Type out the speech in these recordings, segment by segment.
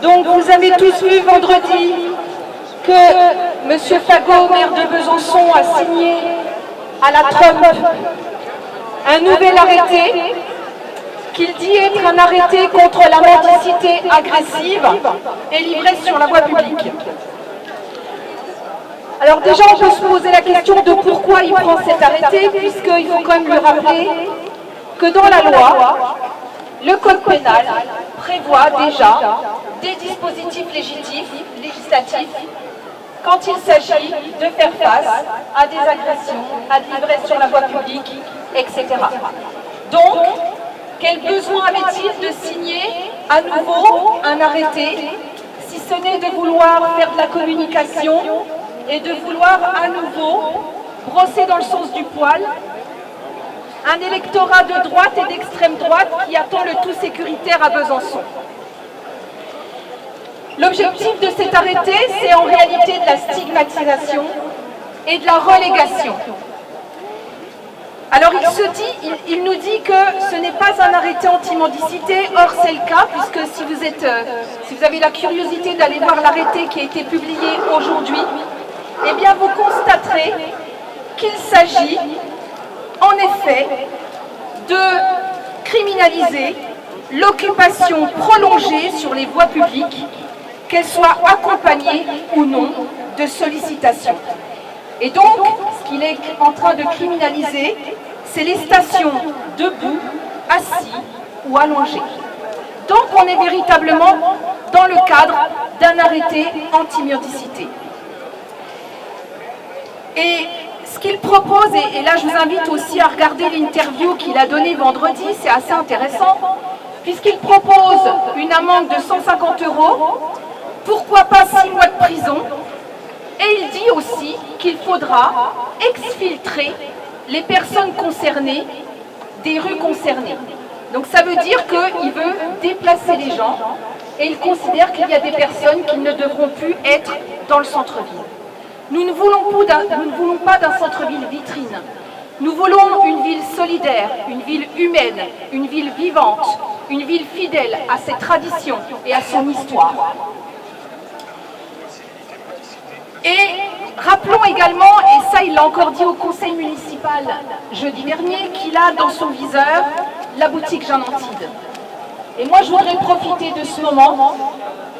Donc vous avez tous vu vendredi que M. Fagot, maire de Besançon, a signé à la Trump un nouvel arrêté qu'il dit être un arrêté contre la mendicité agressive et l'ivresse sur la voie publique. Alors déjà, on peut se poser la question de pourquoi il prend cet arrêté, puisqu'il faut quand même lui rappeler que dans la loi, le code pénal prévoit déjà des dispositifs législatifs quand il s'agit de faire face à des agressions, à de l'ivresse sur la voie publique, etc. Donc, quel besoin avait-il de signer à nouveau un arrêté, si ce n'est de vouloir faire de la communication et de vouloir à nouveau brosser dans le sens du poil un électorat de droite et d'extrême droite qui attend le tout sécuritaire à Besançon. L'objectif de cet arrêté, c'est en réalité de la stigmatisation et de la relégation. Alors il nous dit que ce n'est pas un arrêté anti-mendicité, or c'est le cas, puisque si vous avez la curiosité d'aller voir l'arrêté qui a été publié aujourd'hui, eh bien vous constaterez qu'il s'agit en effet de criminaliser l'occupation prolongée sur les voies publiques, qu'elles soient accompagnées ou non de sollicitations. Et donc, ce qu'il est en train de criminaliser, c'est les stations debout, assis ou allongés. Donc on est véritablement dans le cadre d'un arrêté anti-mendicité. Et ce qu'il propose, et là je vous invite aussi à regarder l'interview qu'il a donnée vendredi, c'est assez intéressant, puisqu'il propose une amende de 150 €, pourquoi pas 6 mois de prison, et il dit aussi qu'il faudra exfiltrer les personnes concernées des rues concernées. Donc ça veut dire qu'il veut déplacer les gens et il considère qu'il y a des personnes qui ne devront plus être dans le centre-ville. Nous ne voulons pas d'un centre-ville vitrine. Nous voulons une ville solidaire, une ville humaine, une ville vivante, une ville fidèle à ses traditions et à son histoire. Et rappelons également, et ça il l'a encore dit au conseil municipal jeudi dernier, qu'il a dans son viseur la boutique Jean Antide. Et moi je voudrais profiter de ce moment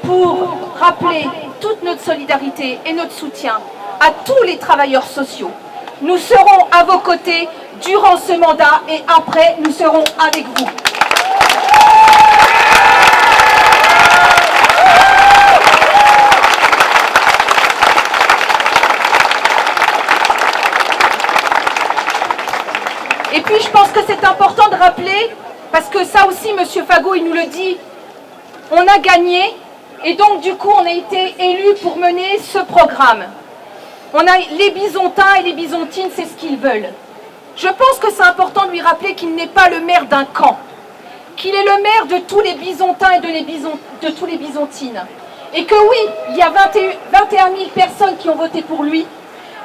pour rappeler toute notre solidarité et notre soutien à tous les travailleurs sociaux. Nous serons à vos côtés durant ce mandat et après nous serons avec vous. Et puis je pense que c'est important de rappeler, parce que ça aussi M. Fagot il nous le dit, on a gagné et donc du coup on a été élus pour mener ce programme. On a les bisontins et les bisontines, c'est ce qu'ils veulent. Je pense que c'est important de lui rappeler qu'il n'est pas le maire d'un camp, qu'il est le maire de tous les bisontins et de tous les bisontines. Et que oui, il y a 21 000 personnes qui ont voté pour lui,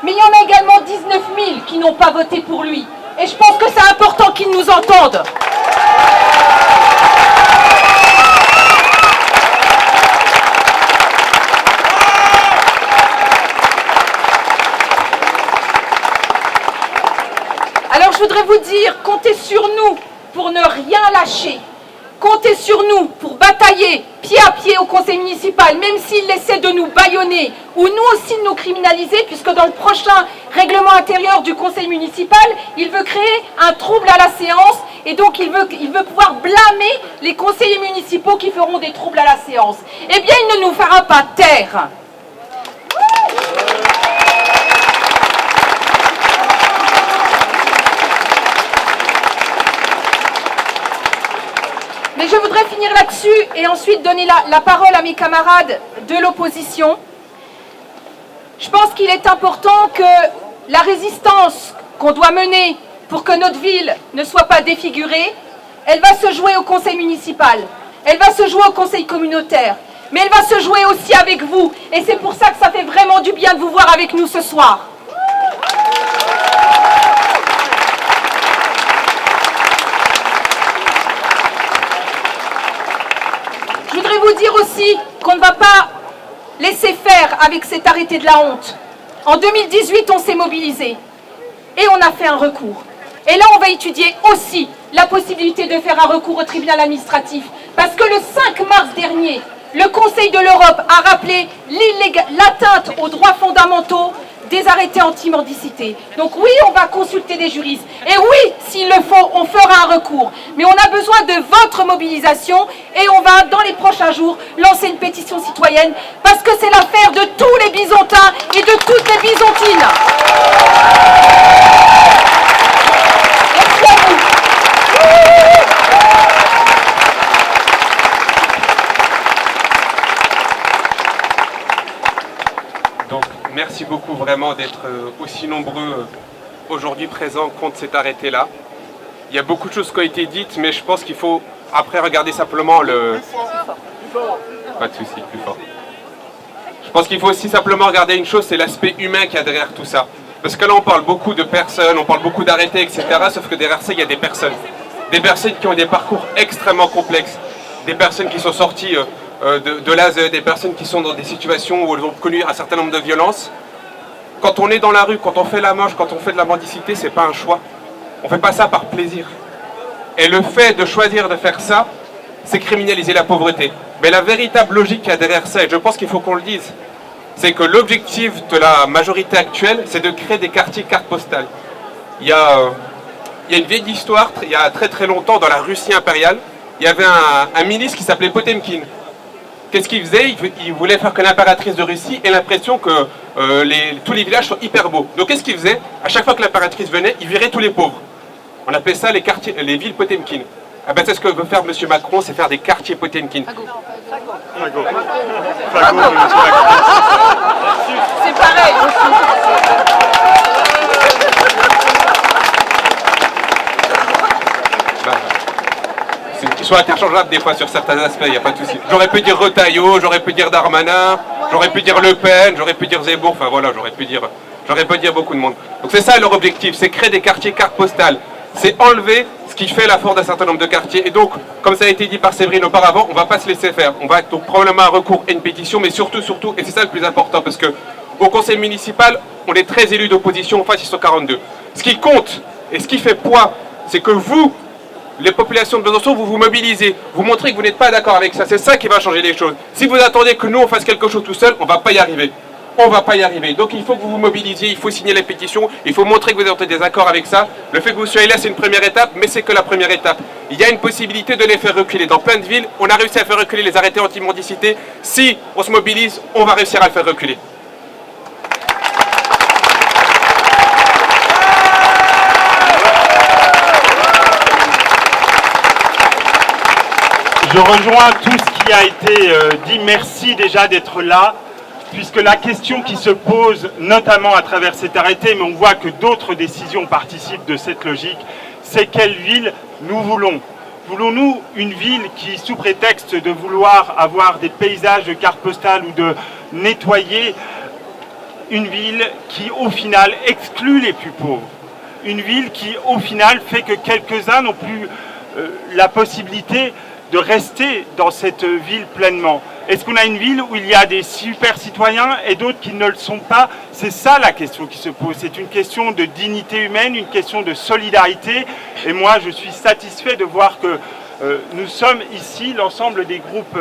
mais il y en a également 19 000 qui n'ont pas voté pour lui. Et je pense que c'est important qu'ils nous entendent. Alors je voudrais vous dire, comptez sur nous pour ne rien lâcher. Comptez sur nous pour batailler pied à pied au conseil municipal, même s'il essaie de nous bâillonner ou nous aussi de nous criminaliser, puisque dans le prochain règlement intérieur du conseil municipal, il veut créer un trouble à la séance et donc il veut pouvoir blâmer les conseillers municipaux qui feront des troubles à la séance. Eh bien, il ne nous fera pas taire. Mais je voudrais finir là-dessus et ensuite donner la parole à mes camarades de l'opposition. Je pense qu'il est important que la résistance qu'on doit mener pour que notre ville ne soit pas défigurée, elle va se jouer au conseil municipal, elle va se jouer au conseil communautaire, mais elle va se jouer aussi avec vous. Et c'est pour ça que ça fait vraiment du bien de vous voir avec nous ce soir. Je voudrais vous vous dire aussi qu'on ne va pas laisser faire avec cet arrêté de la honte. En 2018, on s'est mobilisé et on a fait un recours. Et là, on va étudier aussi la possibilité de faire un recours au tribunal administratif. Parce que le 5 mars dernier, le Conseil de l'Europe a rappelé l'atteinte aux droits fondamentaux des arrêtés anti-mendicité. Donc oui, on va consulter des juristes. Et oui, s'il le faut, on fera un recours. Mais on a besoin de votre mobilisation et on va, dans les prochains jours, lancer une pétition citoyenne parce que c'est l'affaire de tous les Bisontins et de toutes les Bisontines. Merci à vous. Donc, merci beaucoup vraiment d'être aussi nombreux aujourd'hui présents contre cet arrêté-là. Il y a beaucoup de choses qui ont été dites, mais je pense qu'il faut après regarder simplement le... Pas de souci, plus fort. Je pense qu'il faut aussi simplement regarder une chose, c'est l'aspect humain qu'il y a derrière tout ça. Parce que là, on parle beaucoup de personnes, on parle beaucoup d'arrêtés, etc. Sauf que derrière ça, il y a des personnes. Des personnes qui ont des parcours extrêmement complexes. Des personnes qui sont sorties de l'ASE, des personnes qui sont dans des situations où elles ont connu un certain nombre de violences. Quand on est dans la rue, quand on fait la manche, quand on fait de la mendicité, c'est pas un choix. On fait pas ça par plaisir. Et le fait de choisir de faire ça, c'est criminaliser la pauvreté. Mais la véritable logique qu'il y a derrière ça, et je pense qu'il faut qu'on le dise, c'est que l'objectif de la majorité actuelle, c'est de créer des quartiers cartes postales. Il y a une vieille histoire, il y a très très longtemps, dans la Russie impériale, il y avait un ministre qui s'appelait Potemkin. Qu'est-ce qu'il faisait? Il voulait faire que l'impératrice de Russie ait l'impression que tous les villages sont hyper beaux. Donc qu'est-ce qu'il faisait? À chaque fois que l'impératrice venait, il virait tous les pauvres. On appelait ça les villes Potemkin. Ah ben c'est ce que veut faire M. Macron, c'est faire des quartiers Potemkin. C'est pareil. Ils sont interchangeables des fois sur certains aspects, il n'y a pas de souci. J'aurais pu dire Retailleau, j'aurais pu dire Darmanin, j'aurais pu dire Le Pen, j'aurais pu dire Zemmour, enfin voilà, j'aurais pu dire beaucoup de monde. Donc c'est ça leur objectif, c'est créer des quartiers cartes postales. C'est enlever ce qui fait la force d'un certain nombre de quartiers. Et donc, comme ça a été dit par Séverine auparavant, on ne va pas se laisser faire. On va donc probablement un recours et une pétition, mais surtout, et c'est ça le plus important, parce que au conseil municipal, on est 13 élus d'opposition, en face ils sont 42. Ce qui compte et ce qui fait poids, c'est que vous, les populations de Besançon, vous vous mobilisez, vous montrez que vous n'êtes pas d'accord avec ça. C'est ça qui va changer les choses. Si vous attendez que nous on fasse quelque chose tout seul, on ne va pas y arriver. On ne va pas y arriver. Donc il faut que vous vous mobilisiez, il faut signer les pétitions, il faut montrer que vous êtes en désaccord avec ça. Le fait que vous soyez là, c'est une première étape, mais c'est que la première étape. Il y a une possibilité de les faire reculer. Dans plein de villes, on a réussi à faire reculer les arrêtés anti-mendicité. Si on se mobilise, on va réussir à le faire reculer. Je rejoins tout ce qui a été dit. Merci déjà d'être là, puisque la question qui se pose, notamment à travers cet arrêté, mais on voit que d'autres décisions participent de cette logique, c'est quelle ville nous voulons. Voulons-nous une ville qui, sous prétexte de vouloir avoir des paysages de cartes postales ou de nettoyer, une ville qui, au final, exclut les plus pauvres? Une ville qui, au final, fait que quelques-uns n'ont plus la possibilité de rester dans cette ville pleinement? Est-ce qu'on a une ville où il y a des super citoyens et d'autres qui ne le sont pas? C'est ça la question qui se pose. C'est une question de dignité humaine, une question de solidarité. Et moi, je suis satisfait de voir que nous sommes ici, l'ensemble des groupes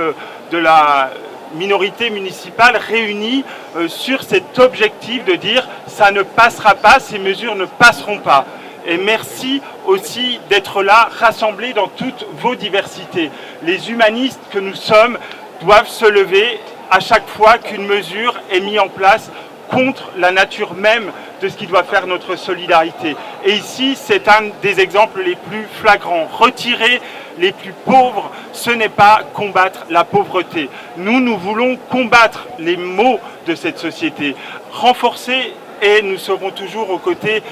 de la minorité municipale réunis sur cet objectif de dire ça ne passera pas, ces mesures ne passeront pas. Et merci aussi d'être là, rassemblés dans toutes vos diversités. Les humanistes que nous sommes doivent se lever à chaque fois qu'une mesure est mise en place contre la nature même de ce qui doit faire notre solidarité. Et ici, c'est un des exemples les plus flagrants. Retirer les plus pauvres, ce n'est pas combattre la pauvreté. Nous voulons combattre les maux de cette société, renforcer. Et nous serons toujours aux côtés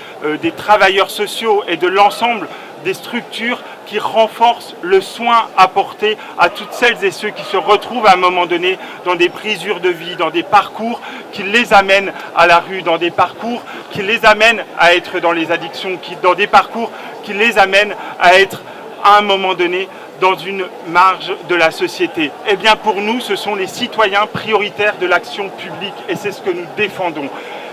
des travailleurs sociaux et de l'ensemble des structures qui renforcent le soin apporté à toutes celles et ceux qui se retrouvent à un moment donné dans des brisures de vie, dans des parcours qui les amènent à la rue, dans des parcours qui les amènent à être dans les addictions, dans des parcours qui les amènent à être à un moment donné dans une marge de la société. Eh bien pour nous, ce sont les citoyens prioritaires de l'action publique et c'est ce que nous défendons.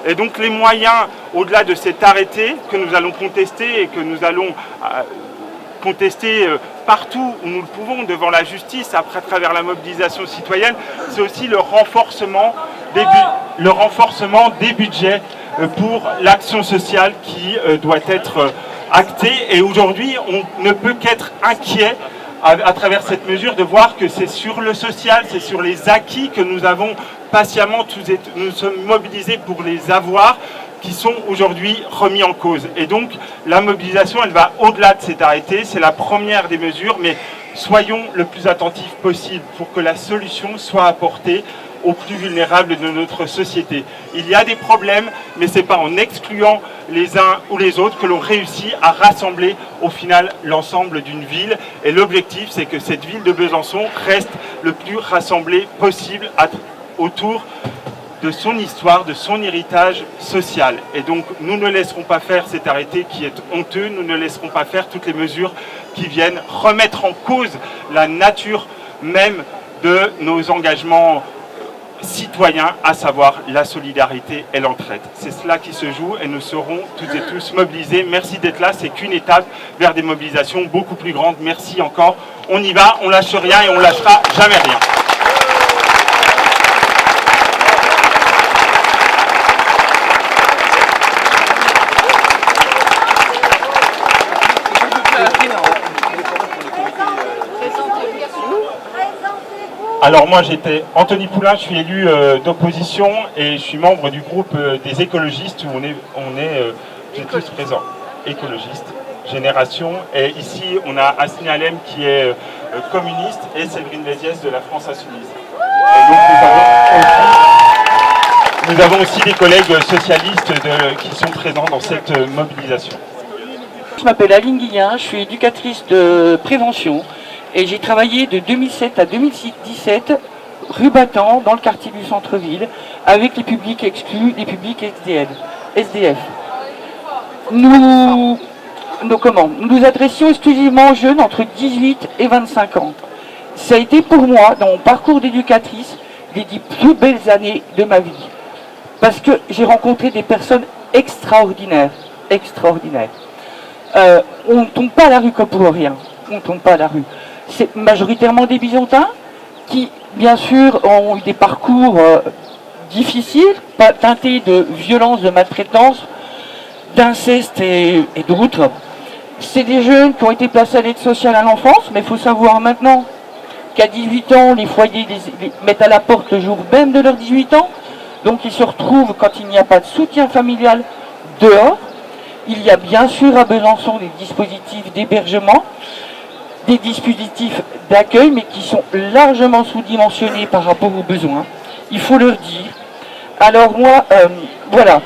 Et donc les moyens, au-delà de cet arrêté que nous allons contester et que nous allons contester partout où nous le pouvons devant la justice, après à travers la mobilisation citoyenne, c'est aussi le renforcement des budgets pour l'action sociale qui doit être actée. Et aujourd'hui, on ne peut qu'être inquiet à travers cette mesure de voir que c'est sur le social, c'est sur les acquis que nous avons patiemment nous sommes mobilisés pour les avoir, qui sont aujourd'hui remis en cause. Et donc la mobilisation, elle va au-delà de cet arrêté, c'est la première des mesures, mais soyons le plus attentifs possible pour que la solution soit apportée aux plus vulnérables de notre société. Il y a des problèmes, mais ce n'est pas en excluant les uns ou les autres que l'on réussit à rassembler au final l'ensemble d'une ville. Et l'objectif, c'est que cette ville de Besançon reste le plus rassemblée possible autour de son histoire, de son héritage social. Et donc, nous ne laisserons pas faire cet arrêté qui est honteux, nous ne laisserons pas faire toutes les mesures qui viennent remettre en cause la nature même de nos engagements citoyens, à savoir la solidarité et l'entraide. C'est cela qui se joue et nous serons toutes et tous mobilisés. Merci d'être là, c'est qu'une étape vers des mobilisations beaucoup plus grandes. Merci encore. On y va, on lâche rien et on lâchera jamais rien. Alors moi j'étais Anthony Poulain, je suis élu d'opposition et je suis membre du groupe des écologistes où on est tous présents. Écologistes, Génération. Et ici on a Asni Alem qui est communiste et Séverine Léziès de la France Insoumise. Et donc nous avons aussi des collègues socialistes qui sont présents dans cette mobilisation. Je m'appelle Aline Guillain, je suis éducatrice de prévention. Et j'ai travaillé de 2007 à 2017, rue Battant, dans le quartier du centre-ville, avec les publics exclus, les publics SDF. Nous nous adressions exclusivement aux jeunes entre 18 et 25 ans. Ça a été pour moi, dans mon parcours d'éducatrice, les 10 plus belles années de ma vie. Parce que j'ai rencontré des personnes extraordinaires. On ne tombe pas à la rue comme pour rien. On ne tombe pas à la rue. C'est majoritairement des Byzantins qui, bien sûr, ont eu des parcours difficiles, teintés de violence, de maltraitance, d'inceste et d'autres. C'est des jeunes qui ont été placés à l'aide sociale à l'enfance, mais il faut savoir maintenant qu'à 18 ans, les foyers les mettent à la porte le jour même de leurs 18 ans. Donc ils se retrouvent, quand il n'y a pas de soutien familial, dehors. Il y a bien sûr à Besançon des dispositifs d'hébergement, des dispositifs d'accueil, mais qui sont largement sous-dimensionnés par rapport aux besoins. Il faut leur dire. Alors moi, voilà,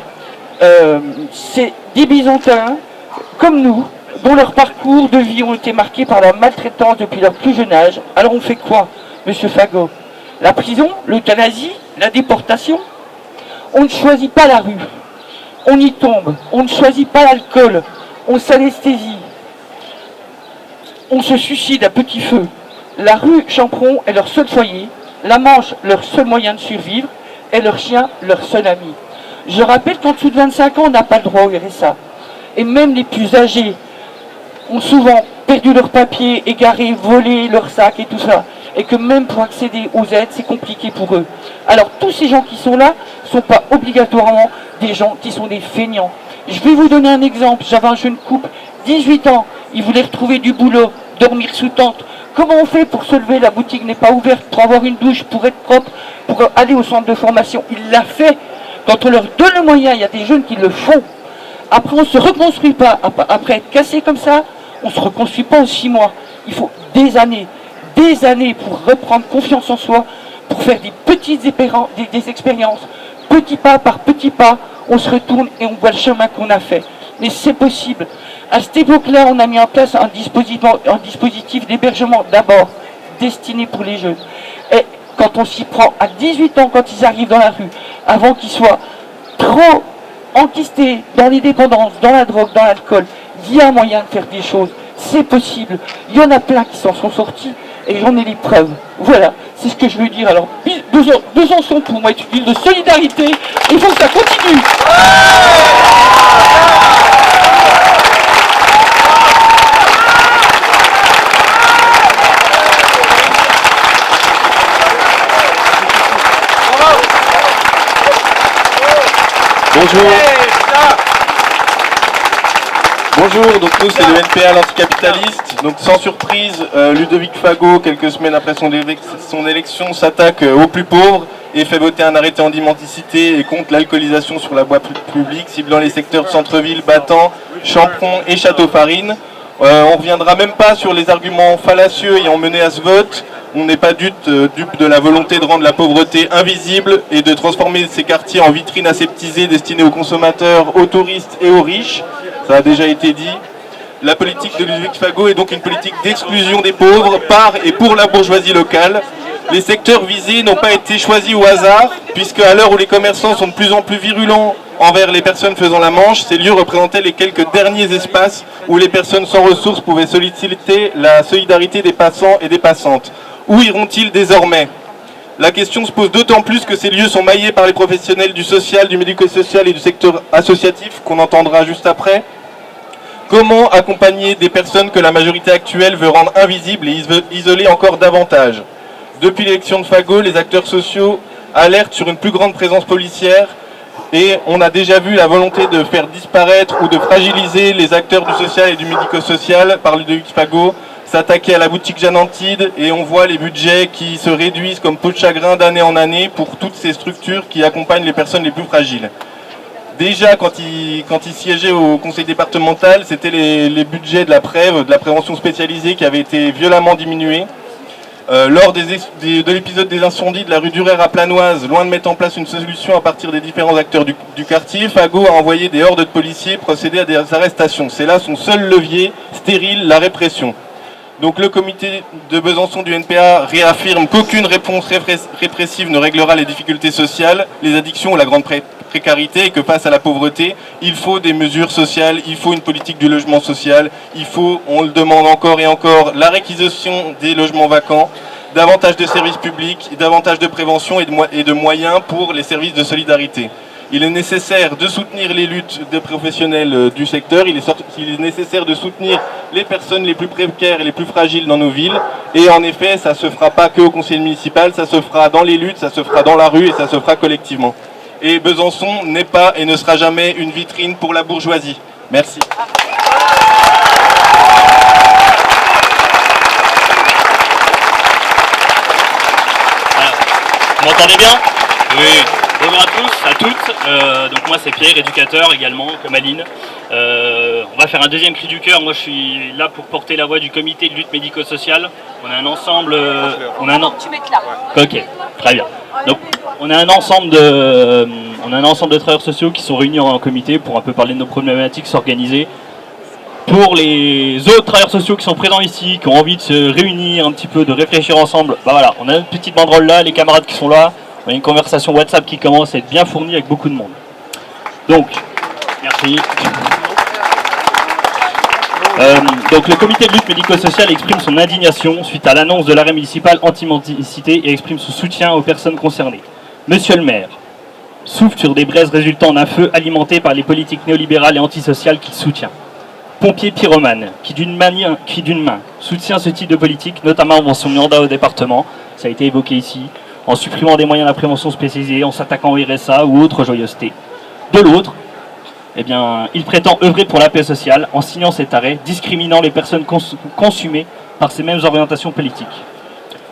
c'est des Byzantins, comme nous, dont leurs parcours de vie ont été marqués par la maltraitance depuis leur plus jeune âge. Alors on fait quoi, monsieur Fagot? La prison, l'euthanasie, la déportation? On ne choisit pas la rue. On y tombe. On ne choisit pas l'alcool. On s'anesthésie. On se suicide à petit feu. La rue Champeron est leur seul foyer, la Manche leur seul moyen de survivre, et leur chien leur seul ami. Je rappelle qu'en dessous de 25 ans, on n'a pas le droit au RSA. Et même les plus âgés ont souvent perdu leurs papiers, égaré, volé leur sac et tout ça. Et que même pour accéder aux aides, c'est compliqué pour eux. Alors tous ces gens qui sont là ne sont pas obligatoirement des gens qui sont des feignants. Je vais vous donner un exemple. J'avais un jeune couple, 18 ans, il voulait retrouver du boulot, dormir sous tente. Comment on fait pour se lever? La boutique n'est pas ouverte, pour avoir une douche, pour être propre, pour aller au centre de formation. Il l'a fait. Quand on leur donne le moyen, il y a des jeunes qui le font. Après, on ne se reconstruit pas. Après être cassé comme ça, on ne se reconstruit pas en 6 mois. Il faut des années pour reprendre confiance en soi, pour faire des petites des expériences. Petit pas par petit pas, on se retourne et on voit le chemin qu'on a fait. Mais c'est possible. À cette époque-là, on a mis en place un dispositif d'hébergement d'abord destiné pour les jeunes. Et quand on s'y prend à 18 ans, quand ils arrivent dans la rue, avant qu'ils soient trop enquistés dans les dépendances, dans la drogue, dans l'alcool, il y a moyen de faire des choses. c'est possible. Il y en a plein qui s'en sont sortis et j'en ai les preuves. Voilà, c'est ce que je veux dire. Alors, Besançon pour moi est une ville de solidarité. Il faut que ça continue. Bonjour. Bonjour, donc nous c'est le NPA l'anticapitaliste. Donc sans surprise, Ludovic Fagot, quelques semaines après son élection, s'attaque aux plus pauvres et fait voter un arrêté anti-mendicité et contre l'alcoolisation sur la voie publique, ciblant les secteurs de centre-ville, Battant, Champron et Château-Farine. On ne reviendra même pas sur les arguments fallacieux ayant mené à ce vote. On n'est pas dupe de la volonté de rendre la pauvreté invisible et de transformer ces quartiers en vitrines aseptisées destinées aux consommateurs, aux touristes et aux riches. Ça a déjà été dit. La politique de Ludovic Fagot est donc une politique d'exclusion des pauvres par et pour la bourgeoisie locale. Les secteurs visés n'ont pas été choisis au hasard, puisque à l'heure où les commerçants sont de plus en plus virulents envers les personnes faisant la manche, ces lieux représentaient les quelques derniers espaces où les personnes sans ressources pouvaient solliciter la solidarité des passants et des passantes. Où iront-ils désormais ? La question se pose d'autant plus que ces lieux sont maillés par les professionnels du social, du médico-social et du secteur associatif, qu'on entendra juste après. Comment accompagner des personnes que la majorité actuelle veut rendre invisibles et isoler encore davantage ? Depuis l'élection de Fagot, les acteurs sociaux alertent sur une plus grande présence policière et on a déjà vu la volonté de faire disparaître ou de fragiliser les acteurs du social et du médico-social par Ludovic Fagot, s'attaquer à la boutique Jeanne Antide et on voit les budgets qui se réduisent comme peau de chagrin d'année en année pour toutes ces structures qui accompagnent les personnes les plus fragiles. Déjà, quand il siégeait au conseil départemental, c'était les budgets de la PREV, de la prévention spécialisée, qui avaient été violemment diminués. Lors de l'épisode des incendies de la rue Durer à Planoise, loin de mettre en place une solution à partir des différents acteurs du quartier, Fagot a envoyé des hordes de policiers procéder à des arrestations. C'est là son seul levier stérile, la répression. Donc le comité de Besançon du NPA réaffirme qu'aucune réponse répressive ne réglera les difficultés sociales, les addictions ou la grande précarité, et que face à la pauvreté, il faut des mesures sociales, il faut une politique du logement social, il faut, on le demande encore et encore, la réquisition des logements vacants, davantage de services publics, davantage de prévention et de moyens pour les services de solidarité. Il est nécessaire de soutenir les luttes des professionnels du secteur, il est nécessaire de soutenir les personnes les plus précaires et les plus fragiles dans nos villes. Et en effet, ça ne se fera pas que au conseil municipal, ça se fera dans les luttes, ça se fera dans la rue et ça se fera collectivement. Et Besançon n'est pas et ne sera jamais une vitrine pour la bourgeoisie. Merci. Vous m'entendez bien ? Oui. Bonjour à tous, à toutes. Donc moi c'est Pierre, éducateur également, comme Aline. On va faire un deuxième cri du cœur. Moi je suis là pour porter la voix du comité de lutte médico-sociale. On a un ensemble... Tu mets là. Ok, très bien. Donc on a un ensemble de travailleurs sociaux qui sont réunis en comité pour un peu parler de nos problématiques, s'organiser. Pour les autres travailleurs sociaux qui sont présents ici, qui ont envie de se réunir un petit peu, de réfléchir ensemble, bah voilà, on a une petite banderole là, les camarades qui sont là. On a une conversation WhatsApp qui commence à être bien fournie avec beaucoup de monde. Donc, merci. Donc le comité de lutte médico-sociale exprime son indignation suite à l'annonce de l'arrêt municipal anti-mendicité et exprime son soutien aux personnes concernées. Monsieur le maire souffle sur des braises résultant d'un feu alimenté par les politiques néolibérales et antisociales qu'il soutient. Pompier pyromane, qui d'une main soutient ce type de politique, notamment dans son mandat au département, ça a été évoqué ici, en supprimant des moyens de prévention spécialisés, en s'attaquant au RSA ou autres joyeusetés. De l'autre, eh bien, il prétend œuvrer pour la paix sociale en signant cet arrêt, discriminant les personnes consumées par ces mêmes orientations politiques.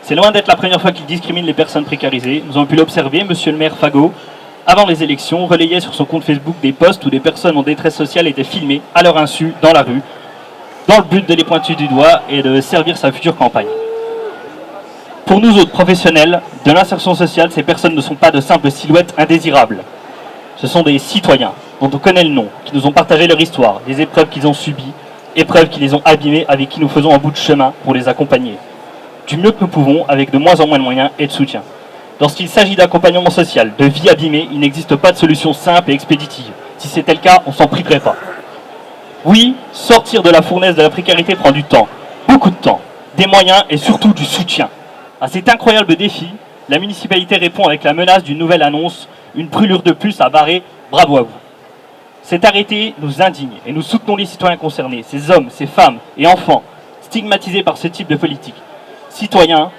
C'est loin d'être la première fois qu'il discrimine les personnes précarisées. Nous avons pu l'observer, monsieur le maire Fagot, avant les élections, relayait sur son compte Facebook des posts où des personnes en détresse sociale étaient filmées à leur insu dans la rue, dans le but de les pointer du doigt et de servir sa future campagne. Pour nous autres professionnels de l'insertion sociale, ces personnes ne sont pas de simples silhouettes indésirables. Ce sont des citoyens dont on connaît le nom, qui nous ont partagé leur histoire, des épreuves qu'ils ont subies, épreuves qui les ont abîmés, avec qui nous faisons un bout de chemin pour les accompagner. Du mieux que nous pouvons, avec de moins en moins de moyens et de soutien. Lorsqu'il s'agit d'accompagnement social, de vie abîmée, il n'existe pas de solution simple et expéditive. Si c'était le cas, on s'en priverait pas. Oui, sortir de la fournaise de la précarité prend du temps, beaucoup de temps, des moyens et surtout du soutien. À cet incroyable défi, la municipalité répond avec la menace d'une nouvelle annonce, une brûlure de plus à barrer. Bravo à vous. Cet arrêté nous indigne et nous soutenons les citoyens concernés, ces hommes, ces femmes et enfants stigmatisés par ce type de politique. Citoyens,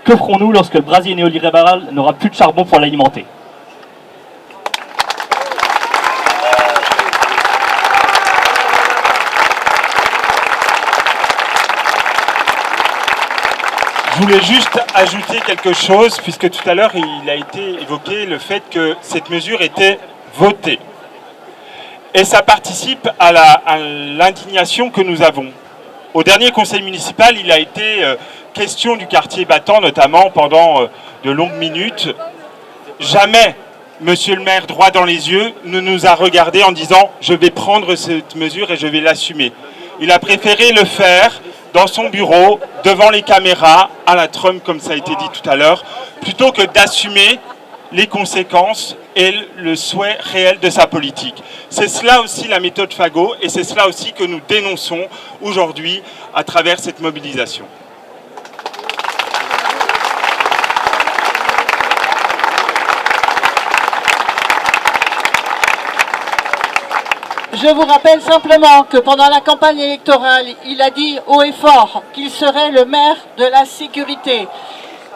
que ferons-nous lorsque le brasier néolibéral n'aura plus de charbon pour l'alimenter ? Je voulais juste ajouter quelque chose, puisque tout à l'heure il a été évoqué le fait que cette mesure était votée. Et ça participe à l'indignation que nous avons. Au dernier conseil municipal, il a été question du quartier battant, notamment pendant de longues minutes. Jamais, monsieur le maire, droit dans les yeux, ne nous a regardé en disant « je vais prendre cette mesure et je vais l'assumer ». Il a préféré le faire dans son bureau, devant les caméras, à la Trump, comme ça a été dit tout à l'heure, plutôt que d'assumer les conséquences et le souhait réel de sa politique. C'est cela aussi la méthode Fago, et c'est cela aussi que nous dénonçons aujourd'hui à travers cette mobilisation. Je vous rappelle simplement que pendant la campagne électorale, il a dit haut et fort qu'il serait le maire de la sécurité.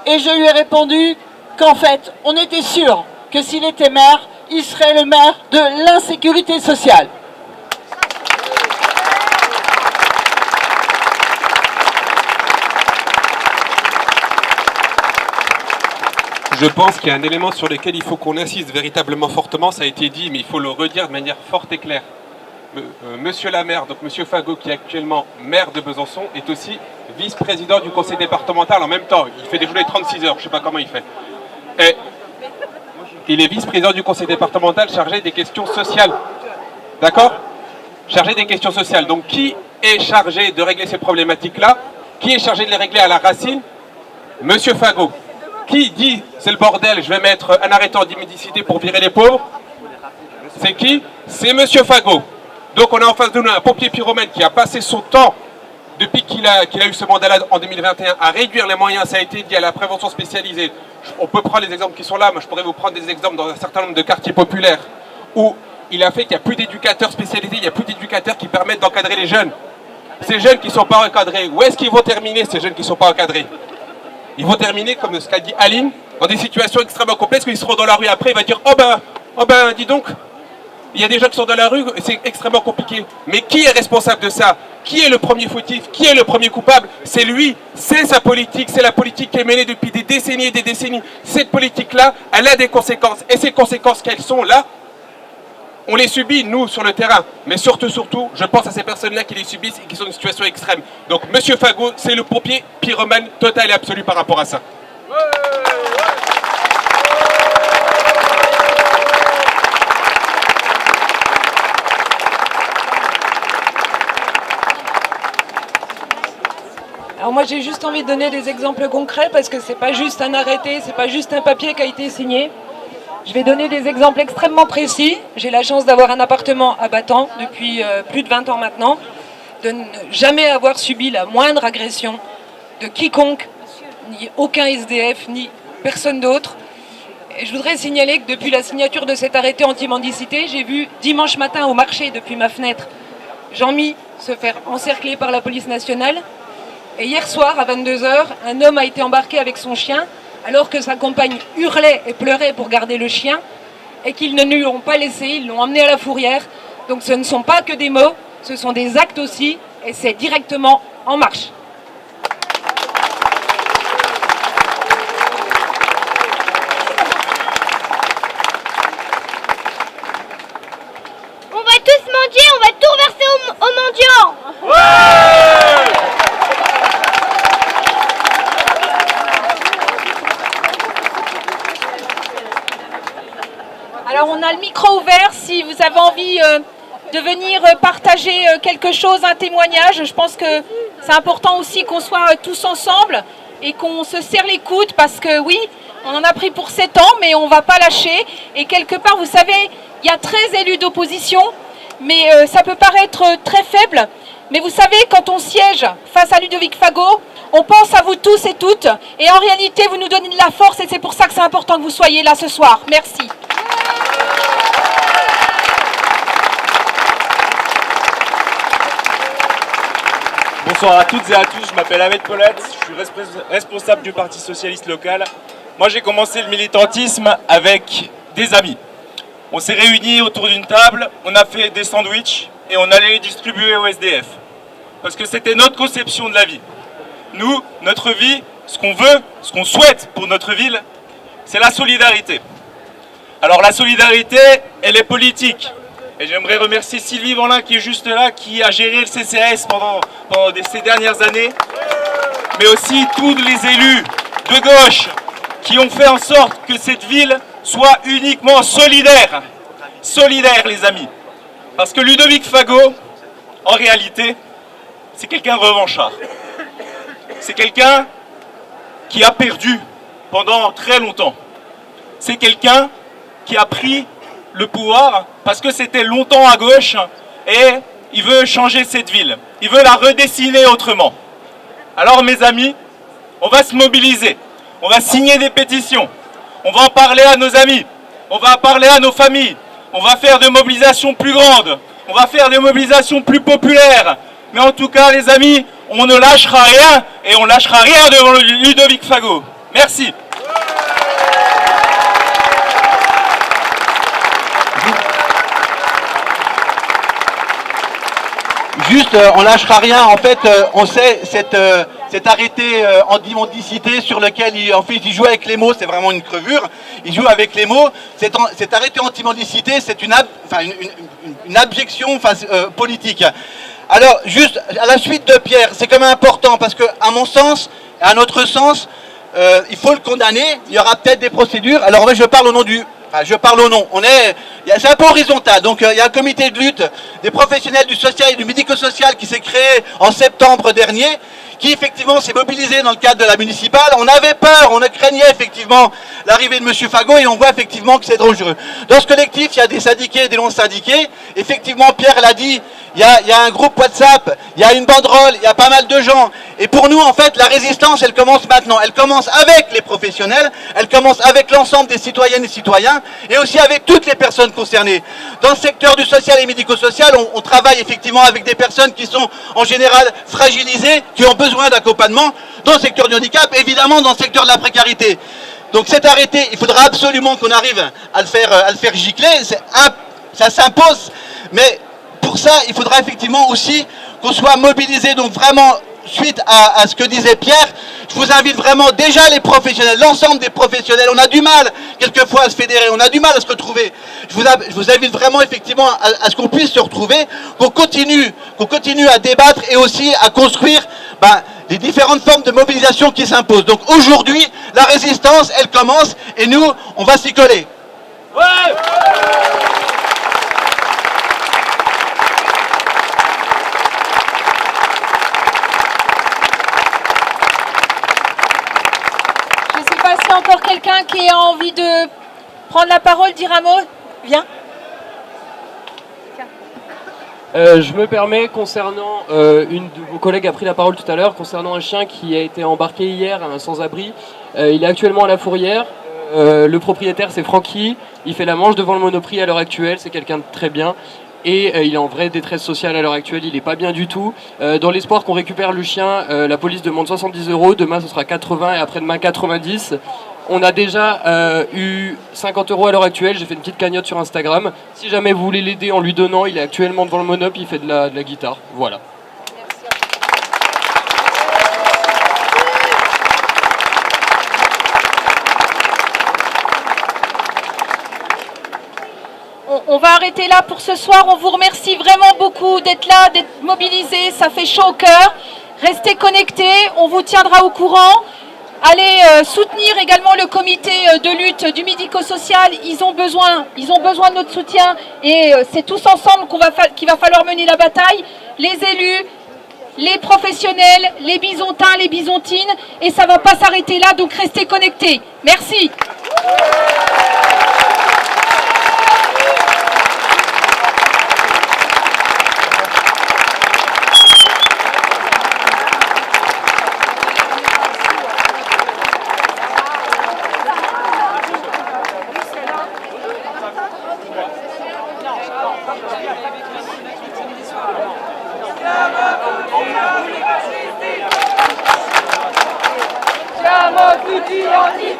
Et je lui ai répondu qu'en fait, on était sûr que s'il était maire, il serait le maire de l'insécurité sociale. Je pense qu'il y a un élément sur lequel il faut qu'on insiste véritablement fortement, ça a été dit, mais il faut le redire de manière forte et claire. Monsieur la maire, donc Monsieur Fago, qui est actuellement maire de Besançon, est aussi vice-président du conseil départemental en même temps. Il fait des journées 36 heures, je ne sais pas comment il fait. Et il est vice-président du conseil départemental chargé des questions sociales. D'accord ? Chargé des questions sociales. Donc qui est chargé de régler ces problématiques-là? Qui est chargé de les régler à la racine? Monsieur Fago. Qui dit c'est le bordel, je vais mettre un arrêté en mendicité pour virer les pauvres? C'est qui? C'est Monsieur Fago. Donc on a en face de nous un pompier pyromane qui a passé son temps, depuis qu'il a eu ce mandat-là en 2021, à réduire les moyens, ça a été dit, à la prévention spécialisée. On peut prendre les exemples qui sont là, mais je pourrais vous prendre des exemples dans un certain nombre de quartiers populaires, où il a fait qu'il n'y a plus d'éducateurs spécialisés, il n'y a plus d'éducateurs qui permettent d'encadrer les jeunes. Ces jeunes qui ne sont pas encadrés, où est-ce qu'ils vont terminer ces jeunes qui ne sont pas encadrés? Ils vont terminer, comme ce qu'a dit Aline, dans des situations extrêmement complexes, où ils seront dans la rue après, il va dire « Oh ben, dis donc !» Il y a des gens qui sont dans la rue, c'est extrêmement compliqué. Mais qui est responsable de ça? Qui est le premier fautif? Qui est le premier coupable? C'est lui, c'est sa politique, c'est la politique qui est menée depuis des décennies et des décennies. Cette politique-là, elle a des conséquences. Et ces conséquences, quelles sont là? On les subit, nous, sur le terrain. Mais surtout, je pense à ces personnes-là qui les subissent et qui sont dans une situation extrême. Donc, Monsieur Fago, c'est le pompier pyromane total et absolu par rapport à ça. Alors moi j'ai juste envie de donner des exemples concrets parce que c'est pas juste un arrêté, c'est pas juste un papier qui a été signé. Je vais donner des exemples extrêmement précis. J'ai la chance d'avoir un appartement à Battant depuis plus de 20 ans maintenant, de ne jamais avoir subi la moindre agression de quiconque, ni aucun SDF, ni personne d'autre. Et je voudrais signaler que depuis la signature de cet arrêté anti-mendicité, j'ai vu dimanche matin au marché depuis ma fenêtre Jean-Mi se faire encercler par la police nationale. Et hier soir, à 22 h, un homme a été embarqué avec son chien, alors que sa compagne hurlait et pleurait pour garder le chien, et qu'ils ne lui l'ont pas laissé, ils l'ont emmené à la fourrière. Donc ce ne sont pas que des mots, ce sont des actes aussi, et c'est directement en marche. On va tous mendier, on va tout reverser aux mendiants. Ouais! Alors on a le micro ouvert si vous avez envie de venir partager quelque chose, un témoignage. Je pense que c'est important aussi qu'on soit tous ensemble et qu'on se serre les coudes parce que oui, on en a pris pour 7 ans mais on ne va pas lâcher. Et quelque part, vous savez, il y a 13 élus d'opposition. mais ça peut paraître très faible. Mais vous savez, quand on siège face à Ludovic Fago, on pense à vous tous et toutes. Et en réalité, vous nous donnez de la force et c'est pour ça que c'est important que vous soyez là ce soir. Merci. Bonsoir à toutes et à tous, je m'appelle Ahmed Polat, je suis responsable du Parti Socialiste Local. Moi j'ai commencé le militantisme avec des amis. On s'est réunis autour d'une table, on a fait des sandwichs et on allait les distribuer au SDF. Parce que c'était notre conception de la vie. Nous, notre vie, ce qu'on veut, ce qu'on souhaite pour notre ville, c'est la solidarité. Alors la solidarité, elle est politique. Et j'aimerais remercier Sylvie Vanlin qui est juste là, qui a géré le CCAS pendant ces dernières années. Mais aussi tous les élus de gauche qui ont fait en sorte que cette ville soit uniquement solidaire. Solidaire, les amis. Parce que Ludovic Fago, en réalité, c'est quelqu'un de revanchard. C'est quelqu'un qui a perdu pendant très longtemps. C'est quelqu'un qui a pris le pouvoir parce que c'était longtemps à gauche et il veut changer cette ville. Il veut la redessiner autrement. Alors mes amis, on va se mobiliser. On va signer des pétitions. On va en parler à nos amis. On va en parler à nos familles. On va faire des mobilisations plus grandes. On va faire des mobilisations plus populaires. Mais en tout cas, les amis, on ne lâchera rien et on lâchera rien devant Ludovic Fago. Merci. Juste, on lâchera rien. En fait, on sait cet arrêté anti-mendicité sur lequel il joue avec les mots, c'est vraiment une crevure. Il joue avec les mots. Cet arrêté anti-mendicité, c'est une abjection politique. Alors, juste à la suite de Pierre, c'est quand même important parce que, à mon sens, à notre sens, il faut le condamner. Il y aura peut-être des procédures. Alors, je parle au nom du. Je parle au nom. C'est un peu horizontal. Donc il y a un comité de lutte des professionnels du social et du médico-social qui s'est créé en septembre dernier, qui effectivement s'est mobilisé dans le cadre de la municipale. On avait peur, on craignait effectivement l'arrivée de M. Fago et on voit effectivement que c'est dangereux. Dans ce collectif, il y a des syndiqués et des non-syndiqués. Effectivement, Pierre l'a dit, il y a un groupe WhatsApp, il y a une banderole, il y a pas mal de gens. Et pour nous, en fait, la résistance, elle commence maintenant. Elle commence avec les professionnels, elle commence avec l'ensemble des citoyennes et citoyens, et aussi avec toutes les personnes concernées. Dans le secteur du social et médico-social, on travaille effectivement avec des personnes qui sont en général fragilisées, qui ont besoin d'accompagnement. Dans le secteur du handicap, évidemment dans le secteur de la précarité. Donc cet arrêté, il faudra absolument qu'on arrive à le faire gicler. Ça s'impose, mais pour ça, il faudra effectivement aussi qu'on soit mobilisé. Donc vraiment, suite à ce que disait Pierre, je vous invite vraiment déjà les professionnels, l'ensemble des professionnels. On a du mal quelquefois à se fédérer, on a du mal à se retrouver. Je vous invite vraiment effectivement à ce qu'on puisse se retrouver, qu'on continue à débattre et aussi à construire les différentes formes de mobilisation qui s'imposent. Donc aujourd'hui, la résistance, elle commence et nous, on va s'y coller. Ouais. Encore quelqu'un qui a envie de prendre la parole, dire un mot? Viens. Je me permets, concernant, une de vos collègues a pris la parole tout à l'heure, concernant un chien qui a été embarqué hier, un sans-abri. Il est actuellement à la Fourrière. Le propriétaire, c'est Francky. Il fait la manche devant le Monoprix à l'heure actuelle. C'est quelqu'un de très bien. Et il est en vraie détresse sociale à l'heure actuelle, il n'est pas bien du tout. Dans l'espoir qu'on récupère le chien, la police demande 70 €, demain ce sera 80 et après-demain 90. On a déjà eu 50 € à l'heure actuelle, j'ai fait une petite cagnotte sur Instagram. Si jamais vous voulez l'aider en lui donnant, il est actuellement devant le Monop, il fait de la guitare. Voilà. On va arrêter là pour ce soir. On vous remercie vraiment beaucoup d'être là, d'être mobilisés. Ça fait chaud au cœur. Restez connectés. On vous tiendra au courant. Allez soutenir également le comité de lutte du médico-social. Ils ont besoin de notre soutien. Et c'est tous ensemble qu'il va falloir mener la bataille. Les élus, les professionnels, les bisontins, les bisontines. Et ça ne va pas s'arrêter là. Donc restez connectés. Merci.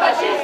fascistes.